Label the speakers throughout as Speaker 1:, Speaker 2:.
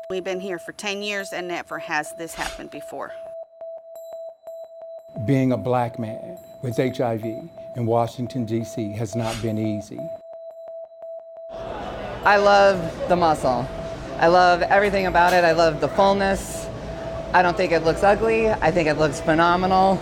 Speaker 1: We've been here for 10 years and never has this happened before.
Speaker 2: Being a black man with HIV in Washington, D.C. has not been easy.
Speaker 3: I love the muscle. I love everything about it. I love the fullness. I don't think it looks ugly. I think it looks phenomenal.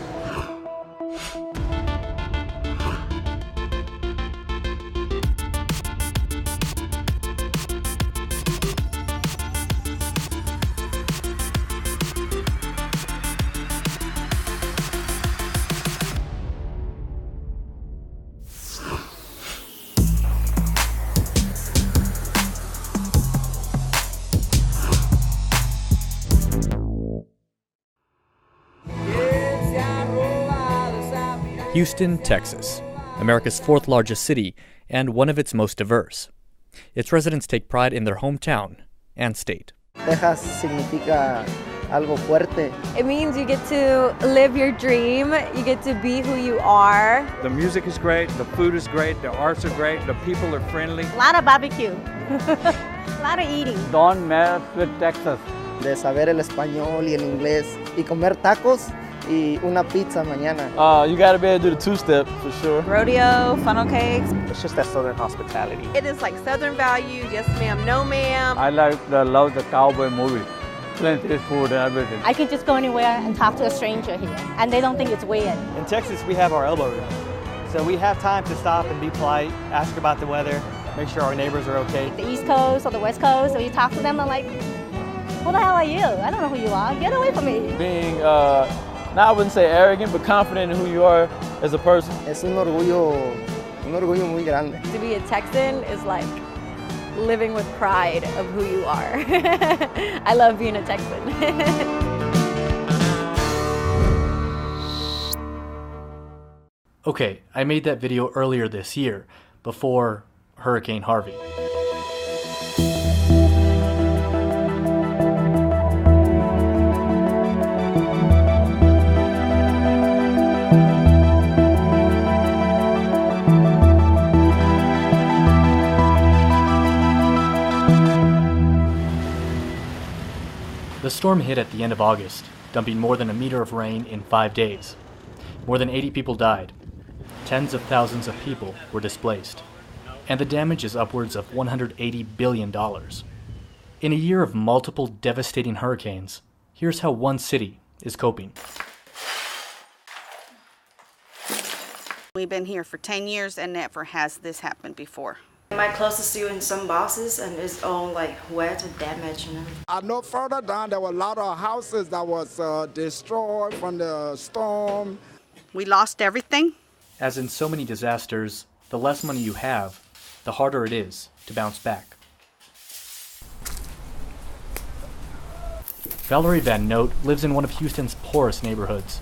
Speaker 4: Houston, Texas, America's fourth largest city and one of its most diverse. Its residents take pride in their hometown and state.
Speaker 3: Texas significa algo fuerte.
Speaker 5: It means you get to live your dream, you get to be who you are.
Speaker 6: The music is great, the food is great, the arts are great, the people are friendly.
Speaker 5: A lot of barbecue, a lot of eating.
Speaker 6: Don't mess with Texas.
Speaker 3: De saber el español y el inglés y comer tacos y una pizza mañana.
Speaker 6: You gotta be able to do the two-step for sure.
Speaker 5: Rodeo, funnel cakes.
Speaker 6: It's just that southern hospitality.
Speaker 5: It is like southern value, yes ma'am, no ma'am.
Speaker 6: I love the cowboy movie. Plenty of food and everything.
Speaker 7: I could just go anywhere and talk to a stranger here, and they don't think it's weird.
Speaker 8: In Texas, we have our elbow room. So we have time to stop and be polite, ask about the weather, make sure our neighbors are okay.
Speaker 7: The East Coast or the West Coast, so you talk to them, I'm like, who the hell are you? I don't know who you are. Get away from me.
Speaker 6: Being, I wouldn't say arrogant, but confident in who you are as a person.
Speaker 3: Es un orgullo muy grande.
Speaker 5: To be a Texan is like living with pride of who you are. I love being a Texan.
Speaker 4: Okay, I made that video earlier this year, before Hurricane Harvey. The storm hit at the end of August, dumping more than a meter of rain in 5 days. More than 80 people died. Tens of thousands of people were displaced. And the damage is upwards of $180 billion. In a year of multiple devastating hurricanes, here's how one city is coping.
Speaker 1: We've been here for 10 years and never has this happened before.
Speaker 9: My closest to in some bosses and it's all like wet or damaged.
Speaker 10: I know further down there were a lot of houses that was destroyed from the storm.
Speaker 1: We lost everything.
Speaker 4: As in so many disasters, the less money you have, the harder it is to bounce back. Valerie Van Note lives in one of Houston's poorest neighborhoods.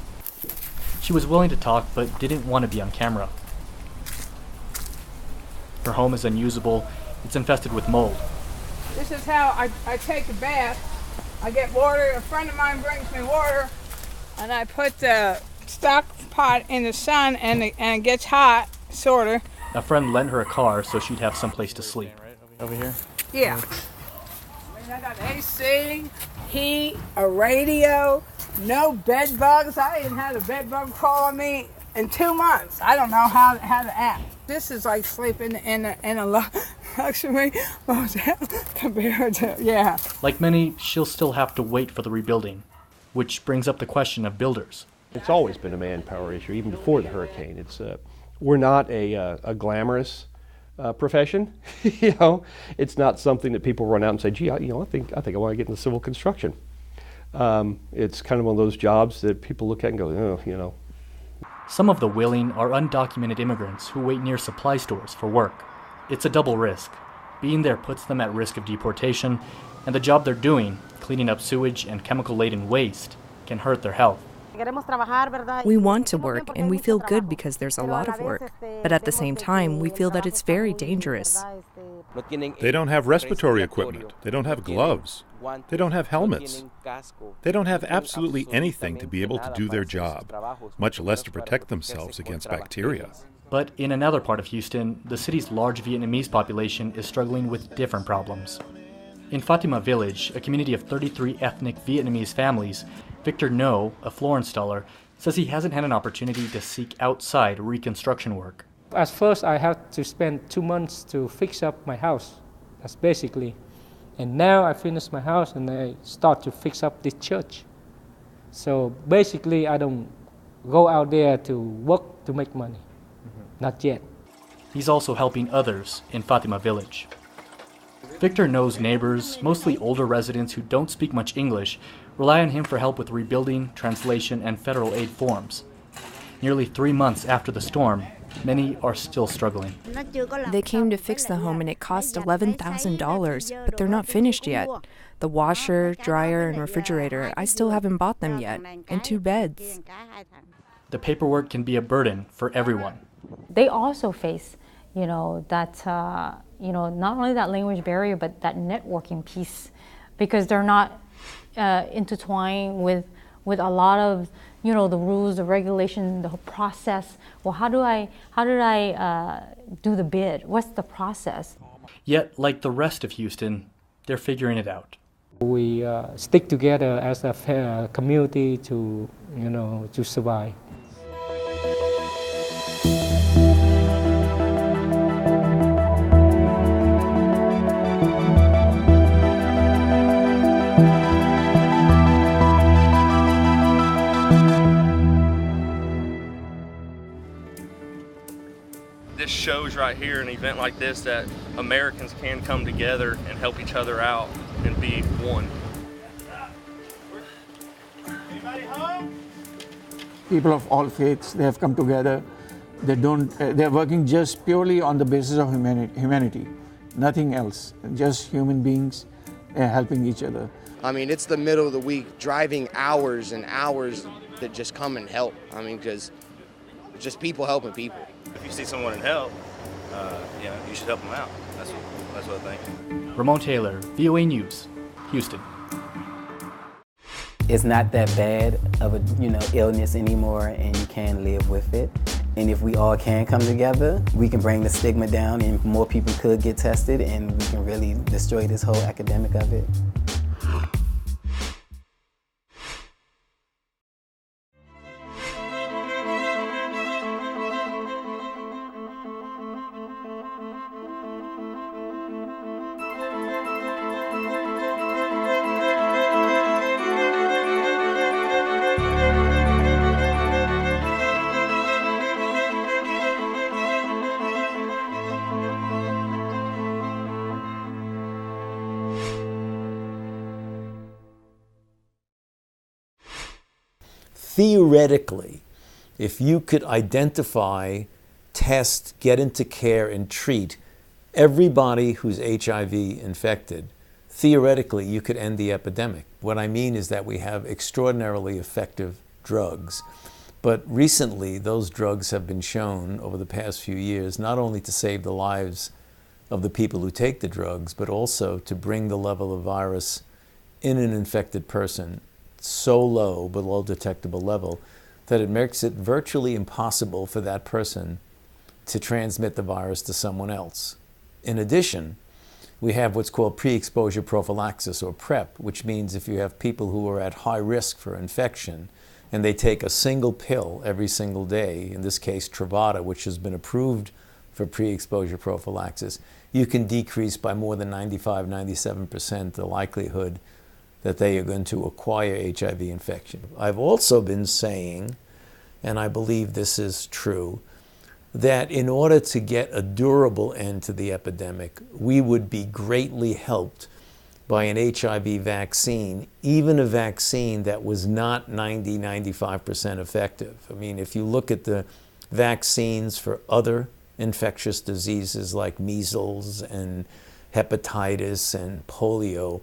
Speaker 4: She was willing to talk but didn't want to be on camera. Her home is unusable. It's infested with mold.
Speaker 11: This is how I take a bath. I get water. A friend of mine brings me water, and I put the stock pot in the sun, and it gets hot, sort of.
Speaker 4: A friend lent her a car so she'd have someplace to sleep.
Speaker 8: Over here?
Speaker 11: Yeah. I got AC, heat, a radio, no bed bugs. I didn't have a bed bug crawl on me in 2 months. I don't know how to act. This is like sleeping in a luxury motel compared to, yeah.
Speaker 4: Like many, she'll still have to wait for the rebuilding, which brings up the question of builders.
Speaker 12: It's always been a manpower issue, even before the hurricane. It's we're not a glamorous profession. You know, it's not something that people run out and say, "Gee, I think I want to get into civil construction." It's kind of one of those jobs that people look at and go, "Oh, you know."
Speaker 4: Some of the willing are undocumented immigrants who wait near supply stores for work. It's a double risk. Being there puts them at risk of deportation, and the job they're doing, cleaning up sewage and chemical-laden waste, can hurt their health.
Speaker 13: We want to work, and we feel good because there's a lot of work. But at the same time, we feel that it's very dangerous.
Speaker 14: They don't have respiratory equipment. They don't have gloves. They don't have helmets. They don't have absolutely anything to be able to do their job, much less to protect themselves against bacteria.
Speaker 4: But in another part of Houston, the city's large Vietnamese population is struggling with different problems. In Fatima Village, a community of 33 ethnic Vietnamese families, Victor No, a floor installer, says he hasn't had an opportunity to seek outside reconstruction work.
Speaker 15: At first, I had to spend 2 months to fix up my house. That's basically. And now I finished my house and I start to fix up this church. So basically, I don't go out there to work to make money. Not yet.
Speaker 4: He's also helping others in Fatima Village. Victor knows neighbors, mostly older residents who don't speak much English, rely on him for help with rebuilding, translation, and federal aid forms. Nearly 3 months after the storm, many are still struggling.
Speaker 13: They came to fix the home and it cost $11,000, but they're not finished yet. The washer, dryer, and refrigerator, I still haven't bought them yet, and 2 beds.
Speaker 4: The paperwork can be a burden for everyone.
Speaker 16: They also face, that, not only that language barrier, but that networking piece, because they're not intertwined with a lot of, the rules, the regulations, the process. Well, how did I do the bid? What's the process?
Speaker 4: Yet, like the rest of Houston, they're figuring it out.
Speaker 15: We stick together as a community to, to survive.
Speaker 17: This shows right here, an event like this, that Americans can come together and help each other out and be one.
Speaker 18: Anybody home? People of all faiths, they have come together. They're working just purely on the basis of humanity, nothing else, just human beings helping each other.
Speaker 19: I mean, it's the middle of the week, driving hours and hours to just come and help. I mean, because just people helping people.
Speaker 17: If you see someone in help, you should help them out. That's what I think.
Speaker 4: Ramon Taylor, VOA News, Houston.
Speaker 20: It's not that bad of a illness anymore, and you can live with it. And if we all can come together, we can bring the stigma down, and more people could get tested, and we can really destroy this whole epidemic of it.
Speaker 21: Theoretically, if you could identify, test, get into care, and treat everybody who's HIV infected, theoretically you could end the epidemic. What I mean is that we have extraordinarily effective drugs. But recently, those drugs have been shown over the past few years not only to save the lives of the people who take the drugs, but also to bring the level of virus in an infected person so low, below detectable level, that it makes it virtually impossible for that person to transmit the virus to someone else. In addition, we have what's called pre-exposure prophylaxis, or PrEP, which means if you have people who are at high risk for infection and they take a single pill every single day, in this case Truvada, which has been approved for pre-exposure prophylaxis, you can decrease by more than 95-97% the likelihood that they are going to acquire HIV infection. I've also been saying, and I believe this is true, that in order to get a durable end to the epidemic, we would be greatly helped by an HIV vaccine, even a vaccine that was not 90-95% effective. I mean, if you look at the vaccines for other infectious diseases like measles and hepatitis and polio,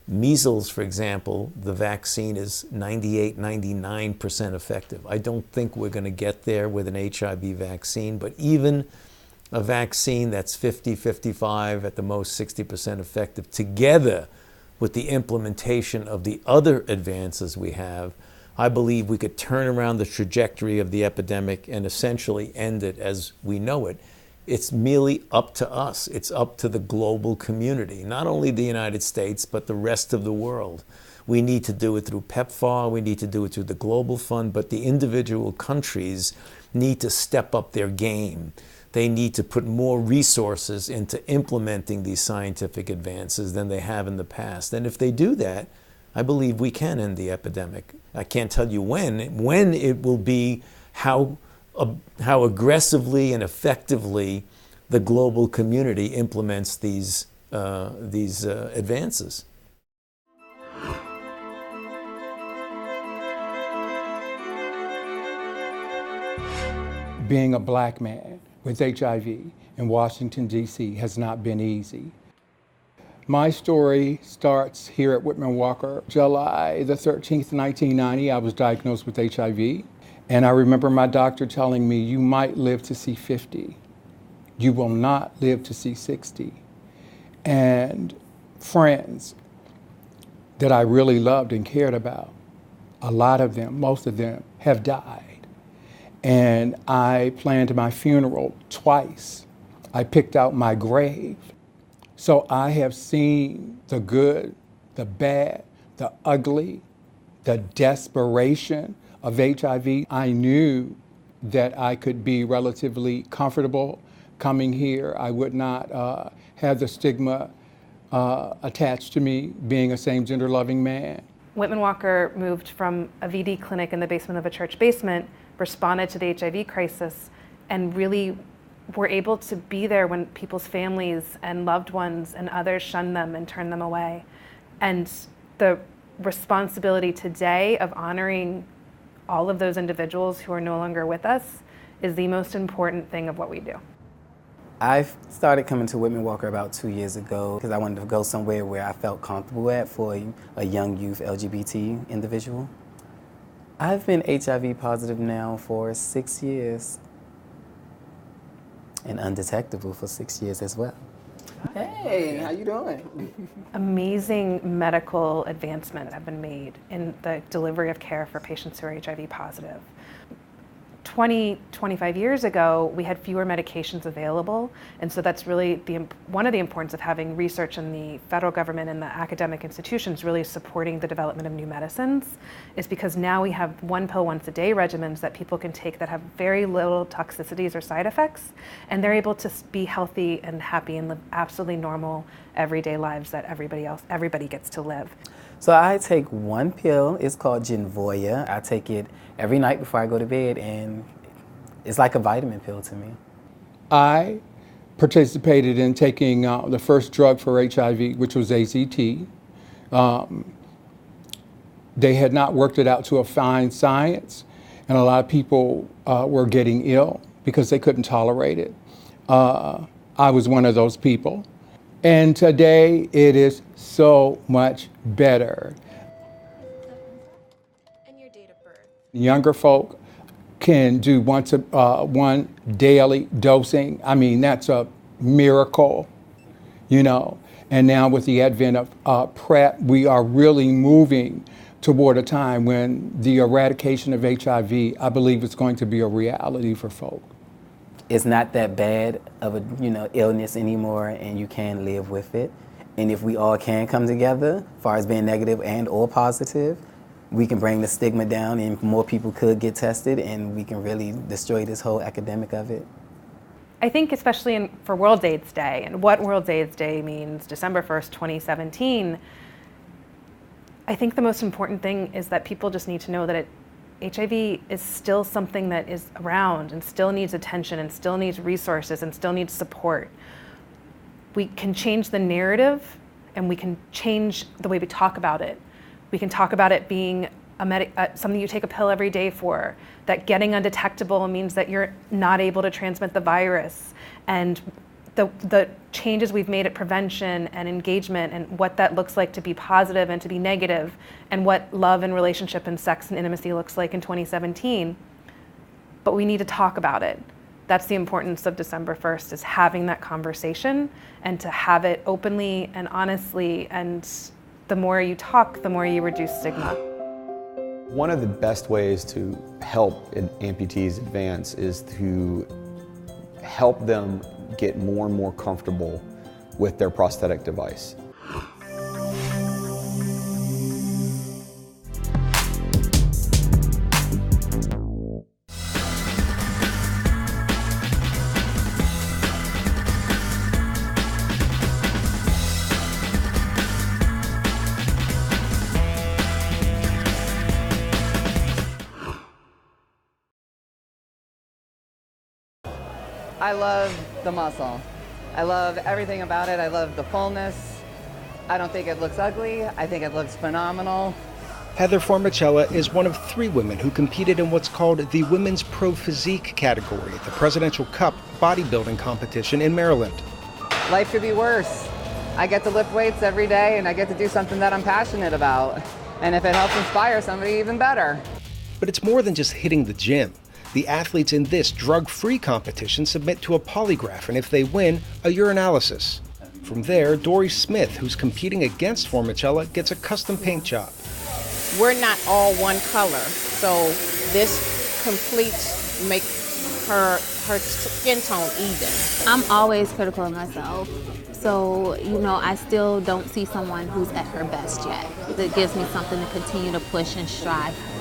Speaker 21: measles, for example, the vaccine is 98-99% effective. I don't think we're going to get there with an HIV vaccine, but even a vaccine that's 50-55, at the most 60% effective, together with the implementation of the other advances we have, I believe we could turn around the trajectory of the epidemic and essentially end it as we know it It's merely up to us. It's up to the global community, not only the United States, but the rest of the world. We need to do it through PEPFAR, we need to do it through the Global Fund, but the individual countries need to step up their game. They need to put more resources into implementing these scientific advances than they have in the past. And if they do that, I believe we can end the epidemic. I can't tell you when it will be, how aggressively and effectively the global community implements these advances.
Speaker 2: Being a black man with HIV in Washington, D.C. has not been easy. My story starts here at Whitman Walker. July the 13th, 1990, I was diagnosed with HIV. And I remember my doctor telling me, you might live to see 50. You will not live to see 60. And friends that I really loved and cared about, a lot of them, most of them, have died. And I planned my funeral twice. I picked out my grave. So I have seen the good, the bad, the ugly, the desperation of HIV. I knew that I could be relatively comfortable coming here. I would not have the stigma attached to me being a same-gender loving man.
Speaker 22: Whitman Walker moved from a VD clinic in the basement of a church basement, responded to the HIV crisis, and really were able to be there when people's families and loved ones and others shunned them and turned them away. And the responsibility today of honoring all of those individuals who are no longer with us is the most important thing of what we do.
Speaker 20: I started coming to Whitman Walker about 2 years ago because I wanted to go somewhere where I felt comfortable at for a young youth LGBT individual. I've been HIV positive now for 6 years and undetectable for 6 years as well. Hey, how you doing?
Speaker 22: Amazing medical advancements have been made in the delivery of care for patients who are HIV positive. 25 years ago, we had fewer medications available, and so that's really one of the importance of having research in the federal government and the academic institutions really supporting the development of new medicines, is because now we have one pill once a day regimens that people can take that have very little toxicities or side effects, and they're able to be healthy and happy and live absolutely normal everyday lives that everybody gets to live.
Speaker 20: So I take one pill, it's called Genvoya. I take it every night before I go to bed, and it's like a vitamin pill to me.
Speaker 2: I participated in taking the first drug for HIV, which was AZT. They had not worked it out to a fine science, and a lot of people were getting ill because they couldn't tolerate it. I was one of those people. And today it is so much better. And your date of birth? Younger folk can do one daily dosing. I mean, that's a miracle, you know. And now with the advent of PrEP, we are really moving toward a time when the eradication of HIV, I believe, is going to be a reality for folk.
Speaker 20: It's not that bad of a illness anymore, and you can live with it. And if we all can come together, as far as being negative and or positive, we can bring the stigma down and more people could get tested, and we can really destroy this whole epidemic of it.
Speaker 22: I think especially for World AIDS Day, and what World AIDS Day means, December 1st, 2017, I think the most important thing is that people just need to know that HIV is still something that is around and still needs attention and still needs resources and still needs support. We can change the narrative and we can change the way we talk about it. We can talk about it being something you take a pill every day for, that getting undetectable means that you're not able to transmit the virus, and the changes we've made at prevention and engagement and what that looks like to be positive and to be negative, and what love and relationship and sex and intimacy looks like in 2017. But we need to talk about it. That's the importance of December 1st, is having that conversation and to have it openly and honestly, and the more you talk, the more you reduce stigma.
Speaker 23: One of the best ways to help amputees advance is to help them get more and more comfortable with their prosthetic device.
Speaker 3: I love the muscle. I love everything about it. I love the fullness. I don't think it looks ugly. I think it looks phenomenal.
Speaker 6: Heather Formicella is one of 3 women who competed in what's called the Women's Pro Physique category at the Presidential Cup bodybuilding competition in Maryland.
Speaker 3: Life could be worse. I get to lift weights every day and I get to do something that I'm passionate about. And if it helps inspire somebody, even better.
Speaker 6: But it's more than just hitting the gym. The athletes in this drug-free competition submit to a polygraph, and if they win, a urinalysis. From there, Dory Smith, who's competing against Formicella, gets a custom paint job.
Speaker 7: We're not all one color, so this completes, makes her skin tone even.
Speaker 24: I'm always critical of myself. So, I still don't see someone who's at her best yet. It gives me something to continue to push and strive for.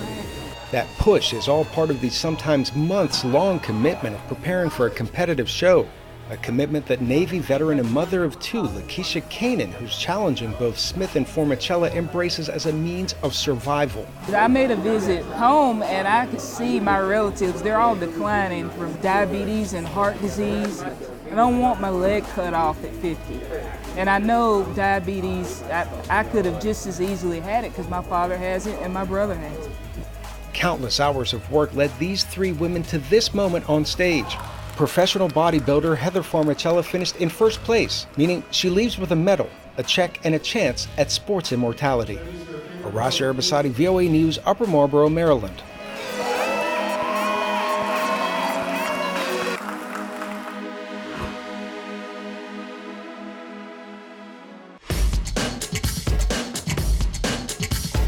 Speaker 6: That push is all part of the sometimes months-long commitment of preparing for a competitive show. A commitment that Navy veteran and mother of 2, Lakeisha Kanan, who's challenging both Smith and Formicella, embraces as a means of survival.
Speaker 11: I made a visit home and I could see my relatives, they're all declining from diabetes and heart disease. I don't want my leg cut off at 50. And I know diabetes, I could have just as easily had it because my father has it and my brother has it.
Speaker 6: Countless hours of work led these 3 women to this moment on stage. Professional bodybuilder Heather Formicella finished in first place, meaning she leaves with a medal, a check, and a chance at sports immortality. Arash Arabasadi, VOA News, Upper Marlboro, Maryland.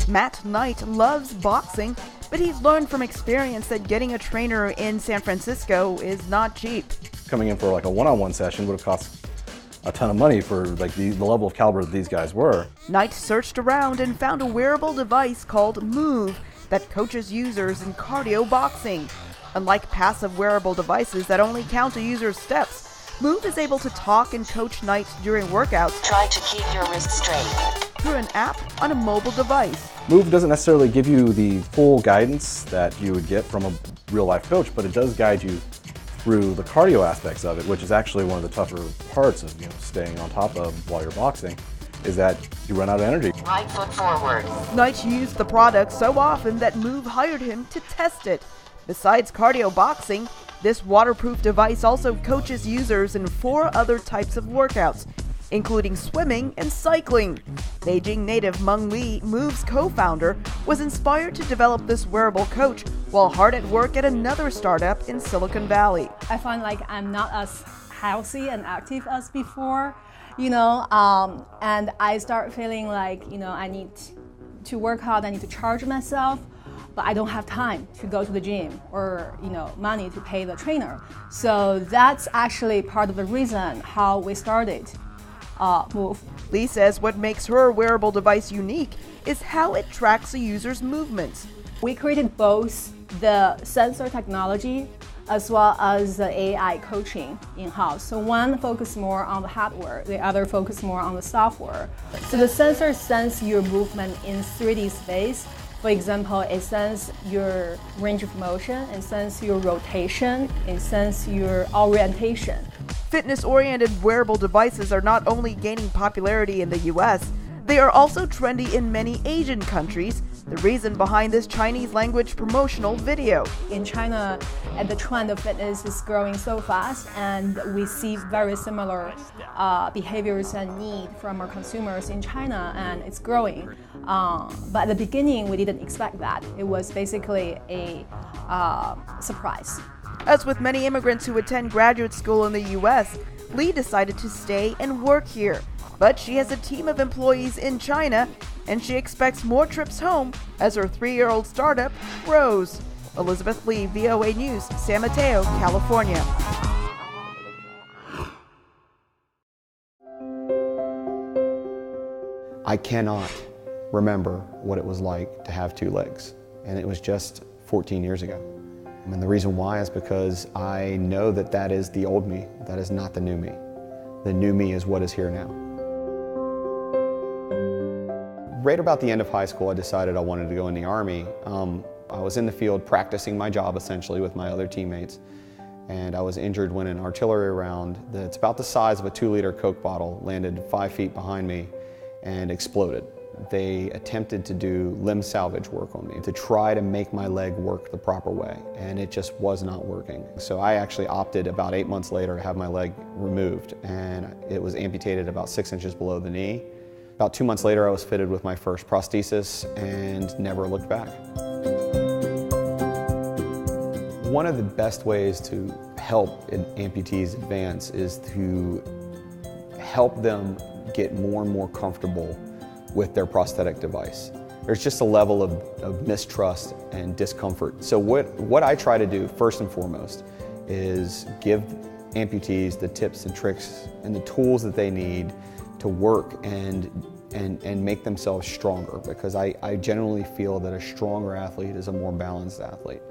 Speaker 25: Matt Knight loves boxing, but he's learned from experience that getting a trainer in San Francisco is not cheap.
Speaker 26: Coming in for like a one-on-one session would have cost a ton of money for like the level of caliber that these guys were.
Speaker 25: Knight searched around and found a wearable device called Move that coaches users in cardio boxing. Unlike passive wearable devices that only count a user's steps, Move is able to talk and coach Knight during workouts.
Speaker 27: Try to keep your wrists straight.
Speaker 25: Through an app on a mobile device.
Speaker 26: Move doesn't necessarily give you the full guidance that you would get from a real-life coach, but it does guide you through the cardio aspects of it, which is actually one of the tougher parts of staying on top of while you're boxing, is that you run out of energy.
Speaker 27: Right foot forward.
Speaker 25: Knight used the product so often that Move hired him to test it. Besides cardio boxing, this waterproof device also coaches users in 4 other types of workouts, including swimming and cycling. Beijing native Meng Li, Move's co-founder, was inspired to develop this wearable coach while hard at work at another startup in Silicon Valley.
Speaker 28: I find like I'm not as healthy and active as before, and I start feeling like, I need to work hard, I need to charge myself, but I don't have time to go to the gym or, money to pay the trainer. So that's actually part of the reason how we started Move.
Speaker 25: Lee says what makes her wearable device unique is how it tracks a user's movements.
Speaker 28: We created both the sensor technology as well as the AI coaching in-house. So one focuses more on the hardware, the other focuses more on the software. So the sensor senses your movement in 3D space. For example, it senses your range of motion, it senses your rotation, it senses your orientation.
Speaker 25: Fitness-oriented wearable devices are not only gaining popularity in the US, they are also trendy in many Asian countries, the reason behind this Chinese language promotional video.
Speaker 28: In China, the trend of fitness is growing so fast, and we see very similar behaviors and need from our consumers in China, and it's growing. But at the beginning, we didn't expect that. It was basically a surprise.
Speaker 25: As with many immigrants who attend graduate school in the U.S., Lee decided to stay and work here. But she has a team of employees in China, and she expects more trips home as her 3-year-old startup grows. Elizabeth Lee, VOA News, San Mateo, California.
Speaker 23: I cannot remember what it was like to have 2 legs, and it was just 14 years ago. And the reason why is because I know that that is the old me, that is not the new me. The new me is what is here now. Right about the end of high school, I decided I wanted to go in the Army. I was in the field practicing my job essentially with my other teammates, and I was injured when an artillery round that's about the size of a 2-liter Coke bottle landed 5 feet behind me and exploded. They attempted to do limb salvage work on me to try to make my leg work the proper way, and it just was not working. So I actually opted about 8 months later to have my leg removed, and it was amputated about 6 inches below the knee. About 2 months later, I was fitted with my first prosthesis and never looked back. One of the best ways to help amputees advance is to help them get more and more comfortable with their prosthetic device. There's just a level of mistrust and discomfort. So what I try to do first and foremost is give amputees the tips and tricks and the tools that they need to work and make themselves stronger, because I generally feel that a stronger athlete is a more balanced athlete.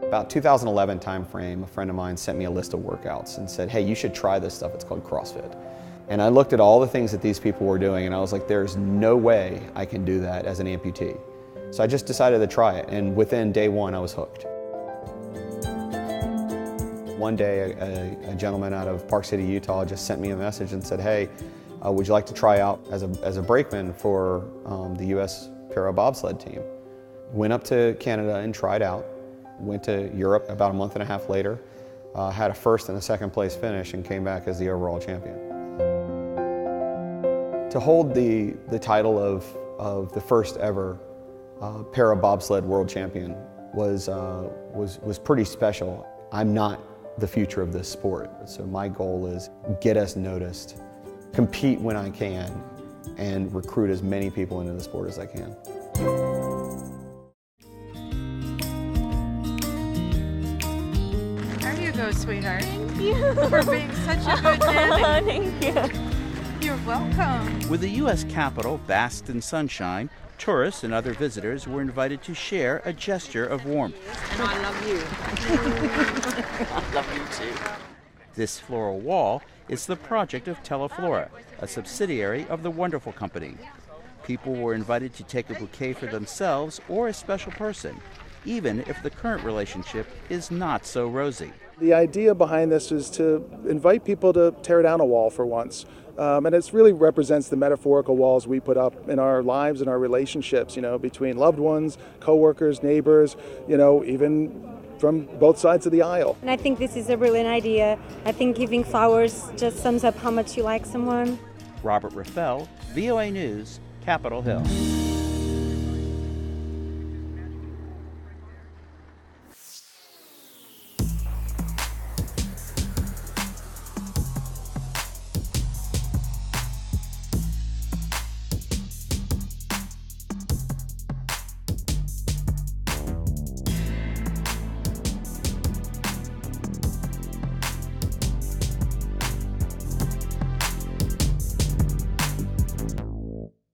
Speaker 23: About 2011 timeframe, a friend of mine sent me a list of workouts and said, hey, you should try this stuff, it's called CrossFit. And I looked at all the things that these people were doing and I was like, there's no way I can do that as an amputee. So I just decided to try it, and within day 1 I was hooked. One day a gentleman out of Park City, Utah just sent me a message and said, hey, would you like to try out as a brakeman for the US Para Bobsled team? Went up to Canada and tried out. Went to Europe about a month and a half later, had a first and a second place finish and came back as the overall champion. To hold the title of the first ever Para Bobsled world champion was pretty special. I'm not the future of this sport, so my goal is get us noticed, compete when I can, and recruit as many people into the sport as I can.
Speaker 1: There you go, sweetheart.
Speaker 28: Thank you.
Speaker 1: For being such a good nanny.
Speaker 28: Thank you.
Speaker 1: You're welcome.
Speaker 5: With the U.S. Capitol basked in sunshine, tourists and other visitors were invited to share a gesture of warmth.
Speaker 1: And I love you.
Speaker 5: I love you too. This floral wall is the project of Teleflora, a subsidiary of the Wonderful Company. People were invited to take a bouquet for themselves or a special person, even if the current relationship is not so rosy.
Speaker 8: The idea behind this is to invite people to tear down a wall for once. And it really represents the metaphorical walls we put up in our lives and our relationships, between loved ones, coworkers, neighbors, even from both sides of the aisle.
Speaker 9: And I think this is a brilliant idea. I think giving flowers just sums up how much you like someone.
Speaker 5: Robert Raffel, VOA News, Capitol Hill.